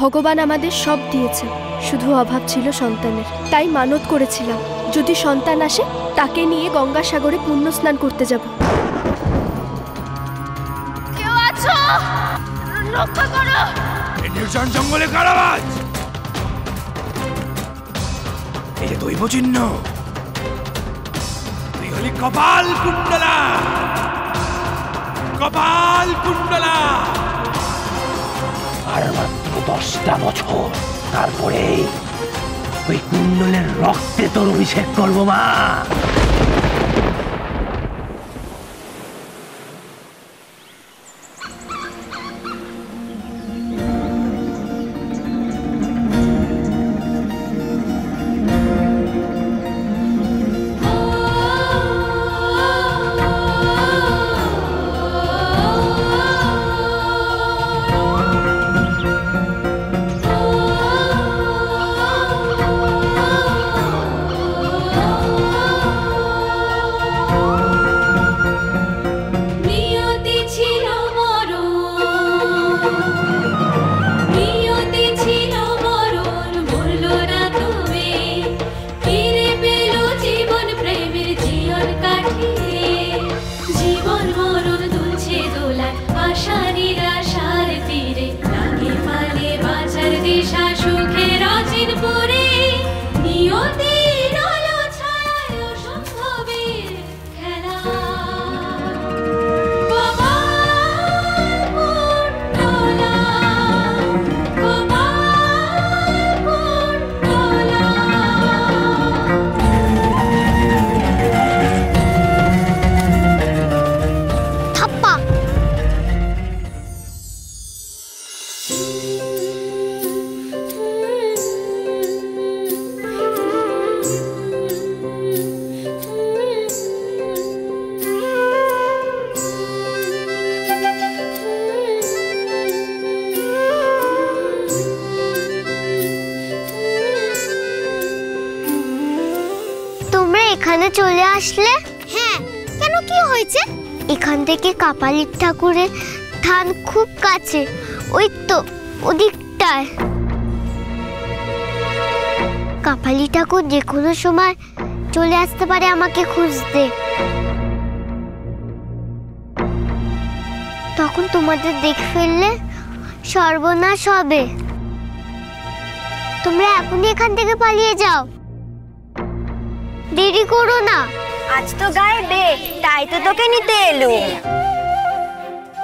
ভগবান আমাদের সব দিয়েছে, শুধু অভাব ছিল সন্তানের। তাই মানত করেছিলাম যদি সন্তান আসে তাকে নিয়ে গঙ্গাসাগরে পুণ্য স্নান করতে যাব। কেউ আছো? রক্ষা করো! এই নির্জন জঙ্গলে কার আওয়াজ? এই যে দৈব চিহ্ন, তুই হলি কপাল কুণ্ডলা। কপাল কুণ্ডলা। আর মাত্র 10টা বছর, তারপরে ওই কুণ্ডলের রক্তে তোর অভিষেক করবো মা। এখানে চলে আসলে? হ্যাঁ, কেন কি হয়েছে? এখান থেকে কাপালিক ঠাকুরের থান খুব কাছে, ওই তো ওদিকটায়। কাপালি ঠাকুর যে কোনো সময় চলে আসতে পারে আমাকে খুঁজতে। তখন তোমাদের দেখে ফেললে সর্বনাশ হবে। তোমরা এখনই এখান থেকে পালিয়ে যাও, দেরি করো না। আজ তো গায়ে বে, তাই তো তোকে নিতে এলো।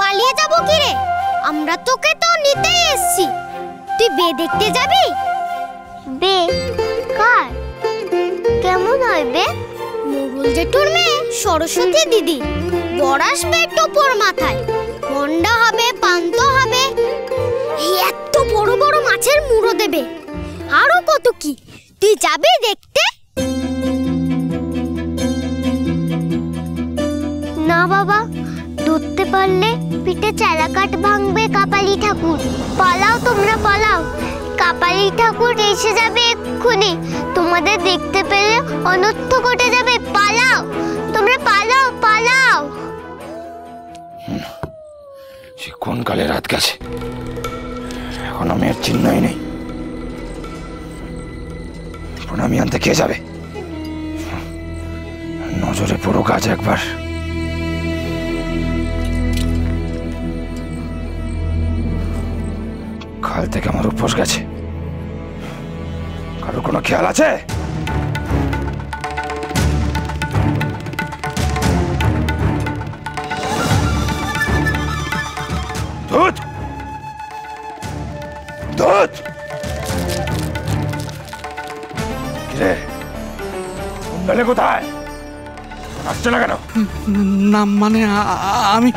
পালিয়ে যাব কি রে? আমরা তোকে তো নিতেই এসেছি। তুই বে দেখতে যাবি? বে কার? কেমন হয় বে? মোগল জেঠুর মেয়ে সরস্বতী দিদি। বর আসবে টোপর মাথায়, মন্ডা হবে, পান্ত হবে, এত বড় বড় মাছের মুড়ো দেবে, আরো কত কি। তুই যাবি দেখতে? না বাবা, ধরতে পারলে পিঠে চালাকাট ভাঙবে কাপালি ঠাকুর। পালাও তোমরা, পালাও। কাপালি ঠাকুর এসে যাবে এক্ষুনি। তোমাদের দেখতে পেলে অনর্থ ঘটে যাবে। পালাও তোমরা, পালাও পালাও। সে কোন কালে রাত গেছে, এখনো মেয়ের চিহ্নই নেই। প্রণামী আনতে কে যাবে? নজরে পড়ো কাজ একবার। কাল থেকে আমার উপোস গেছে, কারোর কোনো খেয়াল আছে? দুধ দুধ কিরে, কুণ্ডলে কোথায়? আসছে না কেন? না মানে আমি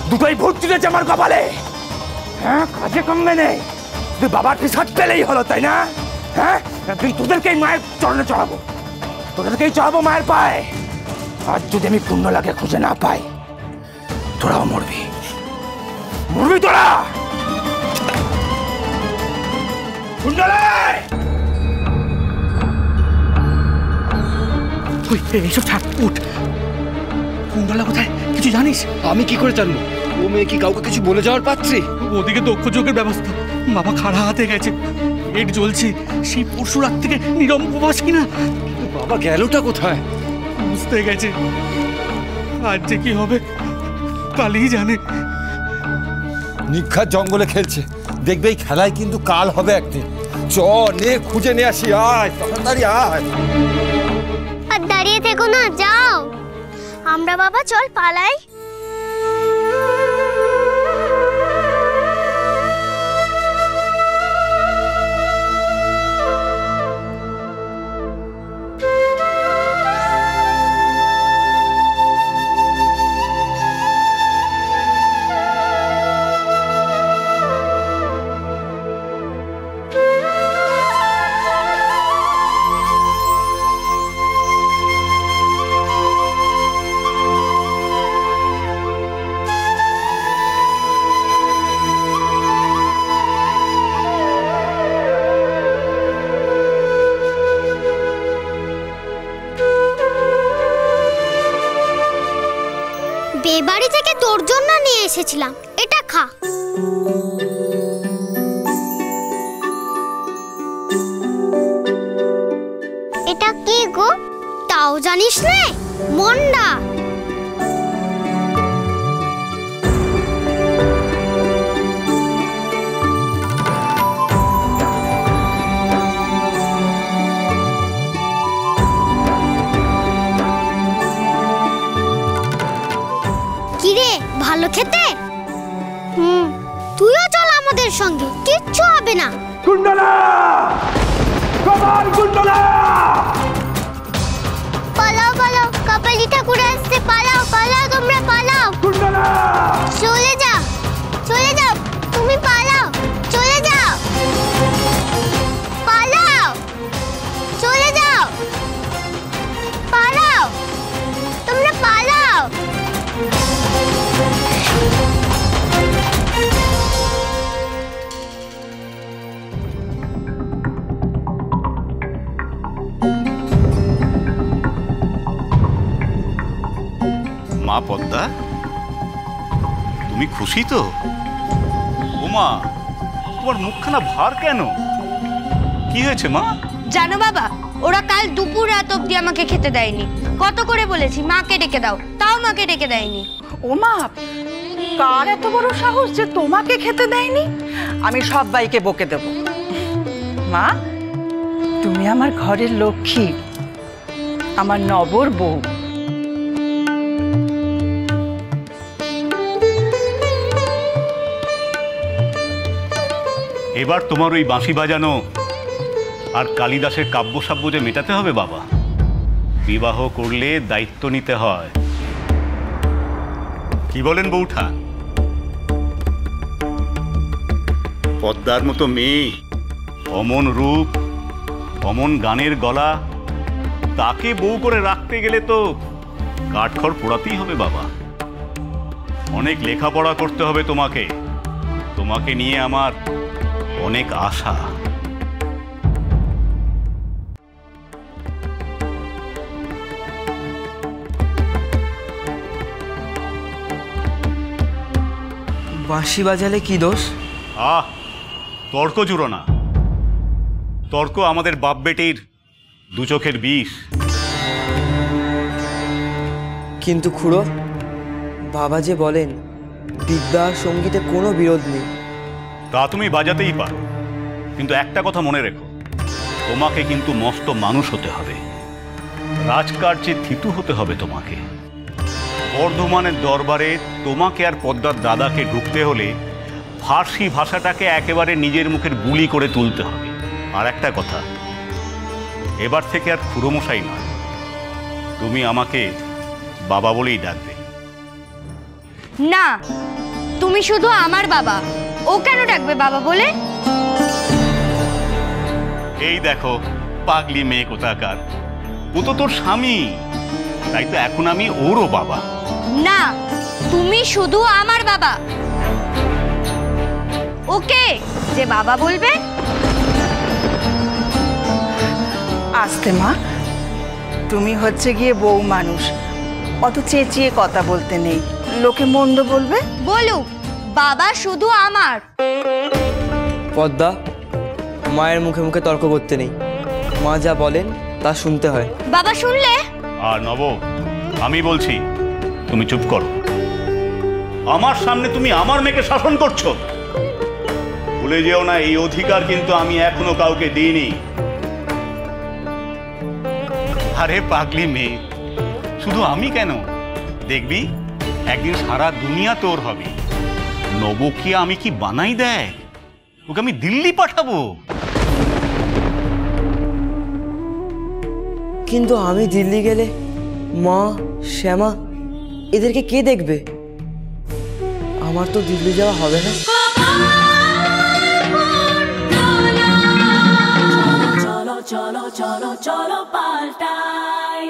দুটোই ভূত চুরেছে আমার কপালে। হ্যাঁ, কাজে কমবে নেই, তুই বাবার পিছাট পেলেই হলো, তাই না? হ্যাঁ, তুই তোদেরকেই মায়ের চরণে চড়াবো, তোদেরকেই চড়াবো মায়ের পায়ে। আর যদি আমি কুণ্ডলাকে খুঁজে না পাই, তোরাও মরবি, মরবি তোরা। কুণ্ডলা ওই এইসব ছাড়, উঠ। কুণ্ডলা কোথায় কিছু জানিস? আমি কি করে জানবো? ও মেয়ে কি কাউকে কিছু বলে যাওয়ার পাত্রী? ওদিকে দক্ষ যোগের ব্যবস্থা, বাবা খাড়া হাতে গেছে, পেট জ্বলছে, সেই পরশু রাত থেকে নিরম উপবাস কিনা। বাবা গেলটা কোথায়? বুঝতে গেছে। আজ যে কি হবে কালই জানে। নিখাত জঙ্গলে খেলছে, দেখবে এই খেলায় কিন্তু কাল হবে একদিন। চ নে, খুঁজে নিয়ে আসি, আয় তাড়াতাড়ি আয়। আর দাঁড়িয়ে থেকো না, যাও। আমরা বাবা চল পালাই। বাড়ি থেকে তোর জন্য নিয়ে এসেছিলাম, এটা খা। এটা কি গো, তাও জানিস না? মন্ডা। ভালো খেতে? তুইও চল আমাদের সঙ্গে, কিচ্ছু হবে না। কুণ্ডলা, কপাল কুণ্ডলা! পালাও পালাও, কপালি ঠাকুর আসছে, পালাও পালাও, তোমরা পালাও। কুণ্ডলা, চলে যাও, চলে যাও, তুমি পালাও, চলে যাও, পালাও, চলে যাও, পালাও, তোমরা পালাও। মা পদ্মা, তুমি খুশি তো? ও মা, তোমার মুখখানা ভার কেন? কি হয়েছে মা? জানো বাবা, ওরা কাল দুপুর রাত অব্দি আমাকে খেতে দেয়নি। কত করে বলেছি মাকে ডেকে দাও, তাও মাকে ডেকে দেয়নি। ও মা, কার এত বড় সাহস যে তোমাকে খেতে দেয়নি? আমি সবাইকে বকে দেব। মা, তুমি আমার ঘরের লক্ষ্মী, আমার নবর বউ। এবার তোমার ওই বাঁশি বাজানো আর কালিদাসের কাব্যসাব্য যে মেটাতে হবে বাবা। বিবাহ করলে দায়িত্ব নিতে হয়। কি বলেন বউঠা? পদ্মার মতো মেয়ে, অমন রূপ, অমন গানের গলা, তাকে বউ করে রাখতে গেলে তো কাঠখড় পোড়াতেই হবে বাবা। অনেক লেখাপড়া করতে হবে তোমাকে। তোমাকে নিয়ে আমার অনেক আশা। বাঁশি বাজালে কি দোষ? তর্ক জুড়ো না। তর্ক আমাদের বাপ বেটির দু চোখের বিষ। কিন্তু খুড়ো, বাবা যে বলেন বিদ্যা আর সঙ্গীতে কোনো বিরোধ নেই। তা তুমি বাজাতেই পারো, কিন্তু একটা কথা মনে রেখো, তোমাকে কিন্তু মস্ত মানুষ হতে হবে। রাজকার্যে থিতু হতে হবে তোমাকে। বর্ধমানের দরবারে তোমাকে আর পদ্মার দাদাকে ঢুকতে হলে ফার্সি ভাষাটাকে একেবারে নিজের মুখের বুলি করে তুলতে হবে। আর একটা কথা, এবার থেকে আর খুড়োমশাই নয়, তুমি আমাকে বাবা বলেই ডাকবে। না, তুমি শুধু আমার বাবা, ও কেন ডাকবে বাবা বলে? এই দেখো পাগলি মেয়ে কোথাকার, ও তো তোর স্বামী, তাই তো এখন আমি ওরও বাবা। না, তুমি শুধু আমার বাবা। ওকে যে বাবা বলবে। আস্তে মা, তুমি হচ্ছে গিয়ে বউ মানুষ, অত চেঁচিয়ে কথা বলতে নেই, লোকে মন্দ বলবে। বলুক, বাবা শুধু আমার। পদ্মা, মায়ের মুখে মুখে তর্ক করতে নেই। মা যা বলেন তা শুনতে হয়। বাবা শুনলে? আর নব, আমি বলছি তুমি চুপ করো। আমার সামনে তুমি আমার মেয়েকে শাসন করছো। ভুলে যেও না, এই অধিকার কিন্তু আমি এখনো কাউকে দিইনি। আরে পাগলি মেয়ে, শুধু আমি কেন, দেখবি একদিন সারা দুনিয়া তোর হবে। নবকে আমি কি বানাই দেয়, ওকে আমি দিল্লি পাঠাবো। কিন্তু আমি দিল্লি গেলে মা, শ্যামা এদেরকে কে দেখবে? আমার তো দিল্লি যাওয়া হবে না। চলো চলো চলো চলো পাল্টাই।